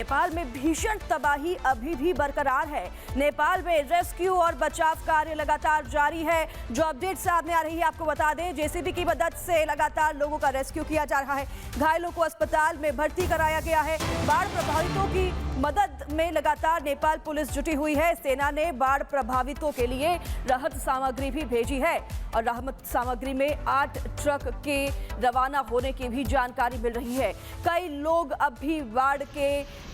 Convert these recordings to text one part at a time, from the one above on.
नेपाल में भीषण तबाही अभी भी बरकरार है। नेपाल में रेस्क्यू और बचाव कार्य लगातार जारी है। जो अपडेट सामने आ रही है आपको बता दें, जेसीबी की मदद से लगातार लोगों का रेस्क्यू किया जा रहा है। घायलों को अस्पताल में भर्ती कराया गया है। बाढ़ प्रभावितों की मदद में लगातार नेपाल पुलिस जुटी हुई है। सेना ने बाढ़ प्रभावितों के लिए राहत सामग्री भी भेजी है और राहत सामग्री में 8 ट्रक के रवाना होने की भी जानकारी मिल रही है। कई लोग अब भी बाढ़ के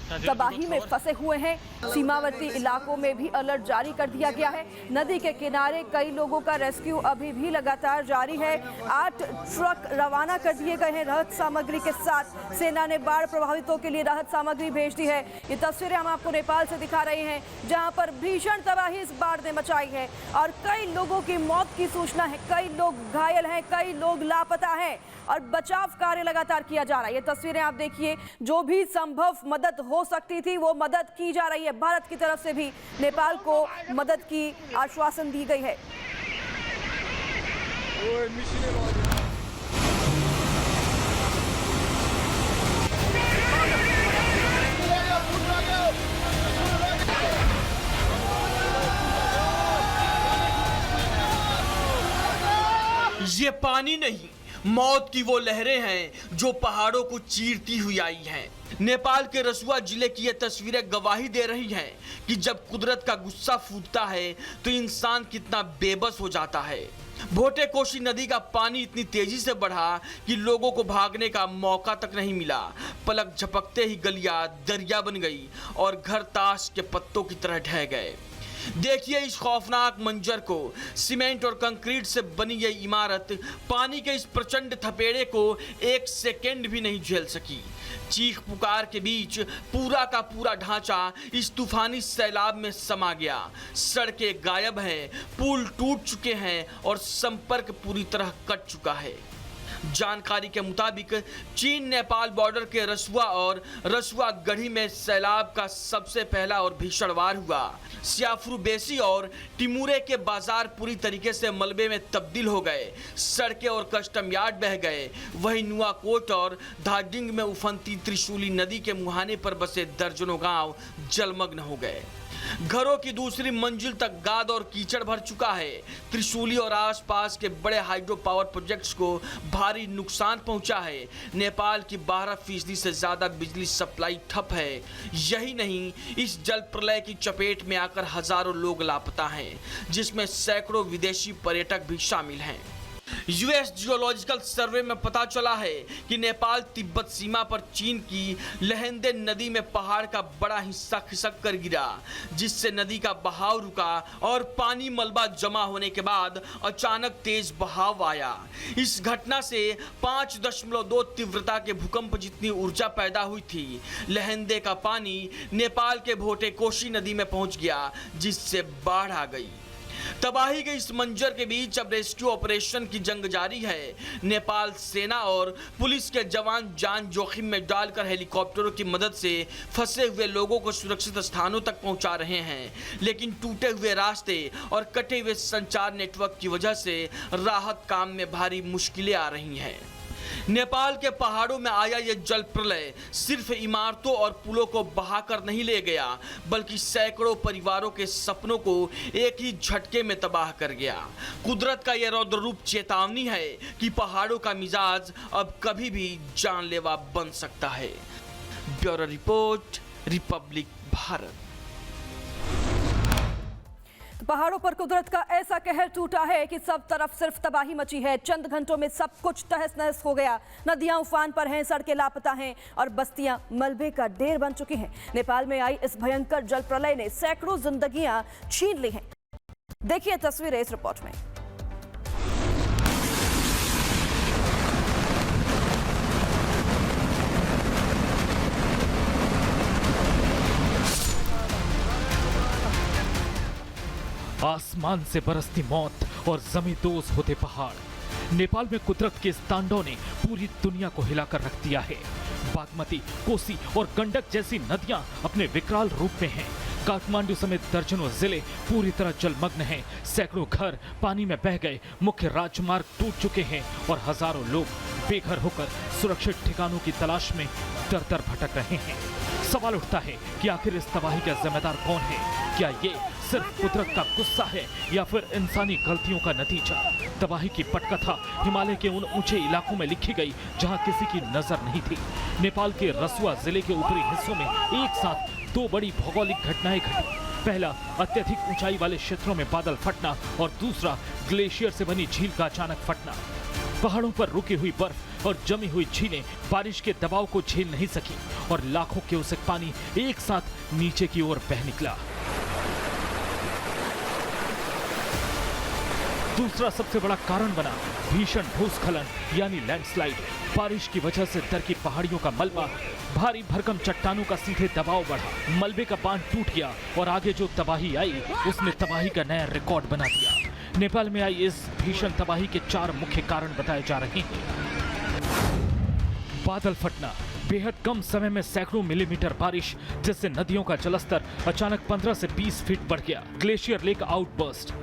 तबाही में फंसे हुए हैं। सीमावर्ती इलाकों में भी अलर्ट जारी कर दिया गया है। नदी के किनारे कई लोगों का रेस्क्यू अभी भी लगातार जारी है। 8 ट्रक रवाना कर दिए गए हैं राहत सामग्री के साथ। सेना ने बाढ़ प्रभावितों के लिए राहत सामग्री भेज दी है। ये तस्वीरें हम आपको नेपाल से दिखा रहे हैं, जहां पर भीषण तबाही इस बाढ़ ने मचाई है और कई लोगों की मौत की सूचना है। कई लोग घायल हैं, कई लोग लापता हैं और बचाव कार्य लगातार किया जा रहा है। ये तस्वीरें आप देखिए, जो भी संभव मदद हो सकती थी वो मदद की जा रही है। भारत की तरफ से भी नेपाल को मदद की आश्वासन दी गई है। ये पानी नहीं, मौत की वो लहरें हैं जो पहाड़ों को चीरती हुई आई हैं। नेपाल के रसुआ जिले की ये तस्वीरें गवाही दे रही हैं कि जब कुदरत का गुस्सा फूटता है तो इंसान कितना बेबस हो जाता है। भोटे कोशी नदी का पानी इतनी तेजी से बढ़ा कि लोगों को भागने का मौका तक नहीं मिला। पलक झपकते ही गलियां दरिया बन गई और घर ताश के पत्तों की तरह ढह गए। देखिए इस खौफनाक मंजर को। सीमेंट और कंक्रीट से बनी यह इमारत पानी के इस प्रचंड थपेड़े को 1 सेकेंड भी नहीं झेल सकी। चीख पुकार के बीच पूरा का पूरा ढांचा इस तूफानी सैलाब में समा गया। सड़कें गायब हैं, पुल टूट चुके हैं और संपर्क पूरी तरह कट चुका है। जानकारी के मुताबिक चीन नेपाल बॉर्डर के रसुआ और रसुआ गढ़ी में सैलाब का सबसे पहला और भीषण वार हुआ। सियाफ्रू बेसी और टिमुरे के बाजार पूरी तरीके से मलबे में तब्दील हो गए। सड़कें और कस्टम यार्ड बह गए। वहीं नुआकोट और धाडिंग में उफनती त्रिशूली नदी के मुहाने पर बसे दर्जनों गांव जलमग्न हो गए। घरों की दूसरी मंजिल तक गाद और कीचड़ भर चुका है। त्रिशूली और आसपास के बड़े हाइड्रो पावर प्रोजेक्ट्स को भारी नुकसान पहुंचा है। नेपाल की 12% से ज्यादा बिजली सप्लाई ठप है। यही नहीं, इस जल प्रलय की चपेट में आकर हजारों लोग लापता हैं, जिसमें सैकड़ों विदेशी पर्यटक भी शामिल हैं। यूएस जियोलॉजिकल सर्वे में पता चला है कि नेपाल तिब्बत सीमा पर चीन की लहेंदे नदी में पहाड़ का बड़ा हिस्सा खिसक कर गिरा, जिससे नदी का बहाव रुका और पानी मलबा जमा होने के बाद अचानक तेज बहाव आया। इस घटना से 5.2 तीव्रता के भूकंप जितनी ऊर्जा पैदा हुई थी। लहेंदे का पानी नेपाल के भोटे कोशी नदी में पहुंच गया, जिससे बाढ़ आ गई। तबाही के इस मंजर के बीच अब रेस्क्यू ऑपरेशन की जंग जारी है। नेपाल सेना और पुलिस के जवान जान जोखिम में डालकर हेलीकॉप्टरों की मदद से फंसे हुए लोगों को सुरक्षित स्थानों तक पहुंचा रहे हैं। लेकिन टूटे हुए रास्ते और कटे हुए संचार नेटवर्क की वजह से राहत काम में भारी मुश्किलें आ रही हैं। नेपाल के पहाड़ों में आया यह जल प्रलय सिर्फ इमारतों और पुलों को बहाकर नहीं ले गया, बल्कि सैकड़ों परिवारों के सपनों को एक ही झटके में तबाह कर गया। कुदरत का यह रौद्र रूप चेतावनी है कि पहाड़ों का मिजाज अब कभी भी जानलेवा बन सकता है। Bureau report, Republic Bharat. पहाड़ों पर कुदरत का ऐसा कहर टूटा है कि सब तरफ सिर्फ तबाही मची है। चंद घंटों में सब कुछ तहस नहस हो गया। नदियां उफान पर हैं, सड़कें लापता हैं और बस्तियां मलबे का ढेर बन चुकी हैं। नेपाल में आई इस भयंकर जल प्रलय ने सैकड़ों जिंदगियां छीन ली हैं। देखिए तस्वीरें इस रिपोर्ट में। आसमान से बरसती मौत और जमींदोज होते पहाड़। नेपाल में कुदरत के इस तांडव ने पूरी दुनिया को हिलाकर रख दिया है। बागमती, कोसी और गंडक जैसी नदियां अपने विकराल रूप में हैं। काठमांडू समेत दर्जनों जिले पूरी तरह जलमग्न हैं। सैकड़ों घर पानी में बह गए। मुख्य राजमार्ग टूट चुके हैं और हजारों लोग बेघर होकर सुरक्षित ठिकानों की तलाश में दर दर भटक रहे हैं। सवाल उठता है कि आखिर इस तबाही का जिम्मेदार कौन है। क्या ये सिर्फ कुदरत का गुस्सा है या फिर इंसानी गलतियों का नतीजा? तबाही की पटकथा हिमालय के उन ऊंचे इलाकों में लिखी गई जहां किसी की नजर नहीं थी। नेपाल के रसुआ जिले के ऊपरी हिस्सों में एक साथ दो बड़ी भौगोलिक घटनाएं घटी। पहला, अत्यधिक ऊंचाई वाले क्षेत्रों में बादल फटना और दूसरा, ग्लेशियर से बनी झील का अचानक फटना। पहाड़ों पर रुकी हुई बर्फ और जमी हुई झीलें बारिश के दबाव को झेल नहीं सकी और लाखों क्यूसेक पानी एक साथ नीचे की ओर बह निकला। दूसरा सबसे बड़ा कारण बना भीषण भूस्खलन यानी लैंडस्लाइड। बारिश की वजह से दरकी पहाड़ियों का मलबा, भारी भरकम चट्टानों का सीधे दबाव बढ़ा, मलबे का बांध टूट गया और आगे जो तबाही आई उसने तबाही का नया रिकॉर्ड बना दिया। नेपाल में आई इस भीषण तबाही के 4 मुख्य कारण बताए जा रहे हैं। बादल फटना, बेहद कम समय में सैकड़ों मिलीमीटर बारिश जिससे नदियों का जलस्तर अचानक 15 से 20 फीट बढ़ गया। ग्लेशियर लेक आउटबर्स्ट,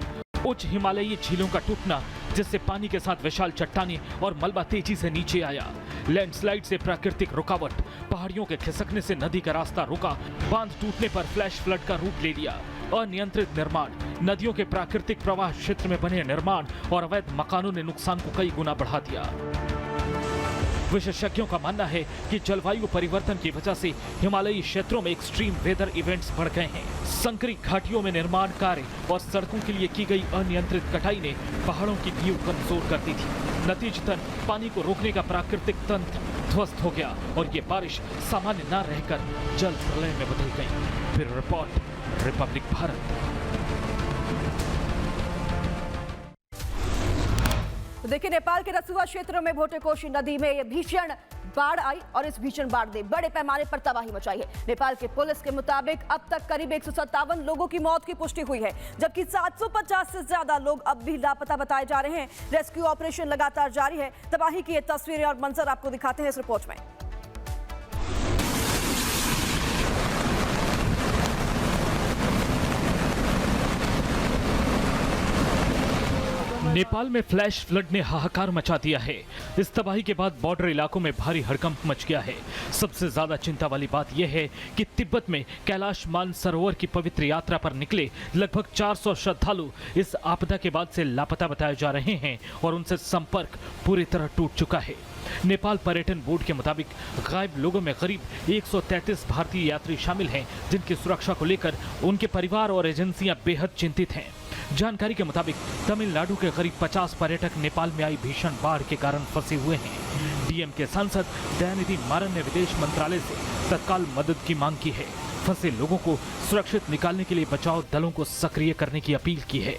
उच्च हिमालयी झीलों का टूटना जिससे पानी के साथ विशाल चट्टानें और मलबा तेजी से नीचे आया। लैंडस्लाइड से प्राकृतिक रुकावट, पहाड़ियों के खिसकने से नदी का रास्ता रुका, बांध टूटने पर फ्लैश फ्लड का रूप ले लिया। अनियंत्रित निर्माण, नदियों के प्राकृतिक प्रवाह क्षेत्र में बने निर्माण और अवैध मकानों ने नुकसान को कई गुना बढ़ा दिया। विशेषज्ञों का मानना है कि जलवायु परिवर्तन की वजह से हिमालयी क्षेत्रों में एक्सट्रीम वेदर इवेंट्स बढ़ गए हैं। संकरी घाटियों में निर्माण कार्य और सड़कों के लिए की गई अनियंत्रित कटाई ने पहाड़ों की नींव कमजोर कर दी थी। नतीजतन पानी को रोकने का प्राकृतिक तंत्र ध्वस्त हो गया और ये बारिश सामान्य न रहकर जल प्रलय में बदल गई। फिर रिपोर्ट, रिपब्लिक भारत। देखिए, नेपाल के रसुआ क्षेत्र में भोटेकोशी नदी में ये भीषण बाढ़ आई और इस भीषण बाढ़ ने बड़े पैमाने पर तबाही मचाई है। नेपाल के पुलिस के मुताबिक अब तक करीब 157 लोगों की मौत की पुष्टि हुई है, जबकि 750 से ज्यादा लोग अब भी लापता बताए जा रहे हैं। रेस्क्यू ऑपरेशन लगातार जारी है। तबाही की ये तस्वीरें और मंजर आपको दिखाते हैं इस रिपोर्ट में। नेपाल में फ्लैश फ्लड ने हाहाकार मचा दिया है। इस तबाही के बाद बॉर्डर इलाकों में भारी हड़कंप मच गया है। सबसे ज्यादा चिंता वाली बात यह है कि तिब्बत में कैलाश मानसरोवर की पवित्र यात्रा पर निकले लगभग 400 श्रद्धालु इस आपदा के बाद से लापता बताए जा रहे हैं और उनसे संपर्क पूरी तरह टूट चुका है। नेपाल पर्यटन बोर्ड के मुताबिक गायब लोगों में करीब 133 भारतीय यात्री शामिल हैं, जिनकी सुरक्षा को लेकर उनके परिवार और एजेंसियां बेहद चिंतित हैं। जानकारी के मुताबिक तमिलनाडु के करीब 50 पर्यटक नेपाल में आई भीषण बाढ़ के कारण फंसे हुए हैं। डीएम के सांसद दयानिधि मारन ने विदेश मंत्रालय से तत्काल मदद की मांग की है। फंसे लोगों को सुरक्षित निकालने के लिए बचाव दलों को सक्रिय करने की अपील की है।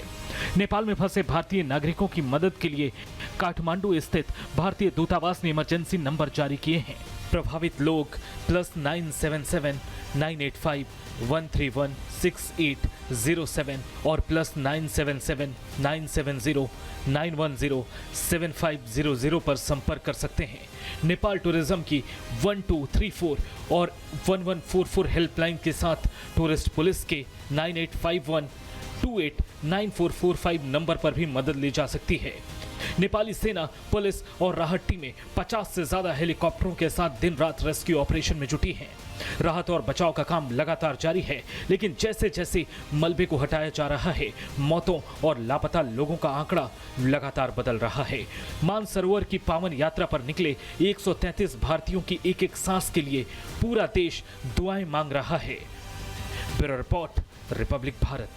नेपाल में फंसे भारतीय नागरिकों की मदद के लिए काठमांडू स्थित भारतीय दूतावास ने इमरजेंसी नंबर जारी किए हैं। प्रभावित लोग +977 985 131 6807 और +977 970 910 7500 पर संपर्क कर सकते हैं। नेपाल टूरिज्म की 1234 और 1144 हेल्पलाइन के साथ टूरिस्ट पुलिस के 9851 289445 नंबर पर भी मदद ली जा सकती है। नेपाली सेना, पुलिस और राहत टीमें 50 से ज्यादा हेलीकॉप्टरों के साथ दिन रात रेस्क्यू ऑपरेशन में जुटी हैं। राहत और बचाव का काम लगातार जारी है, लेकिन जैसे जैसे मलबे को हटाया जा रहा है, मौतों और लापता लोगों का आंकड़ा लगातार बदल रहा है। मानसरोवर की पावन यात्रा पर निकले 133 भारतीयों की एक एक सांस के लिए पूरा देश दुआएं मांग रहा है। Bureau report, Republic Bharat.